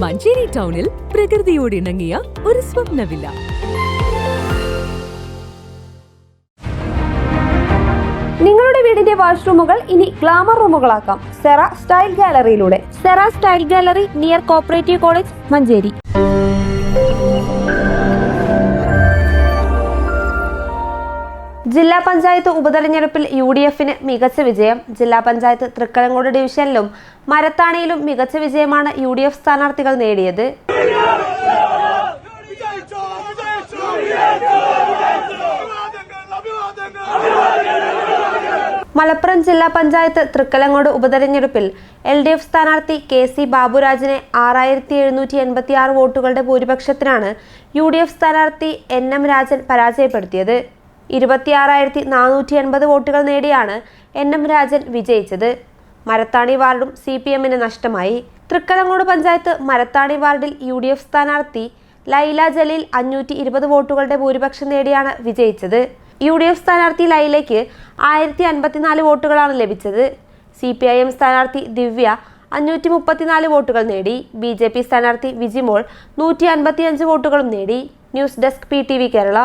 മഞ്ചേരി ടൗണിൽ പ്രകൃതിയോട് ഇണങ്ങിയ ഒരു സ്വപ്ന വില്ല. നിങ്ങളുടെ വീടിന്റെ വാഷ്റൂമുകൾ ഇനി ഗ്ലാമർ റൂമുകളാക്കാം സെറ സ്റ്റൈൽ ഗാലറിയിലൂടെ. Sera style gallery near cooperative college, Manjeri. ജില്ലാ പഞ്ചായത്ത് ഉപതെരഞ്ഞെടുപ്പിൽ UDFന് മികച്ച വിജയം. ജില്ലാ പഞ്ചായത്ത് തൃക്കലങ്കോട് ഡിവിഷനിലും മരത്താണിയിലും മികച്ച വിജയമാണ് UDF സ്ഥാനാർത്ഥികൾ നേടിയത്. മലപ്പുറം ജില്ലാ പഞ്ചായത്ത് തൃക്കലങ്കോട് ഉപതെരഞ്ഞെടുപ്പിൽ LDF സ്ഥാനാർത്ഥി KC ബാബുരാജിനെ 6786 വോട്ടുകളുടെ ഭൂരിപക്ഷത്തിനാണ് UDF സ്ഥാനാർത്ഥി NM രാജൻ പരാജയപ്പെടുത്തിയത്. 26,480 വോട്ടുകൾ നേടിയാണ് NM രാജൻ വിജയിച്ചത്. മരത്താണി വാർഡും CPMന് നഷ്ടമായി. തൃക്കലങ്കോട് പഞ്ചായത്ത് മരത്താണി വാർഡിൽ UDF സ്ഥാനാർത്ഥി ലൈല ജലീൽ 520 വോട്ടുകളുടെ ഭൂരിപക്ഷം നേടിയാണ് വിജയിച്ചത്. UDF സ്ഥാനാർത്ഥി ലൈലയ്ക്ക് 1054 വോട്ടുകളാണ് ലഭിച്ചത്. CPIM സ്ഥാനാർത്ഥി ദിവ്യ 534 വോട്ടുകൾ നേടി. BJP സ്ഥാനാർത്ഥി വിജിമോൾ 155 വോട്ടുകളും നേടി. News desk PTV Kerala.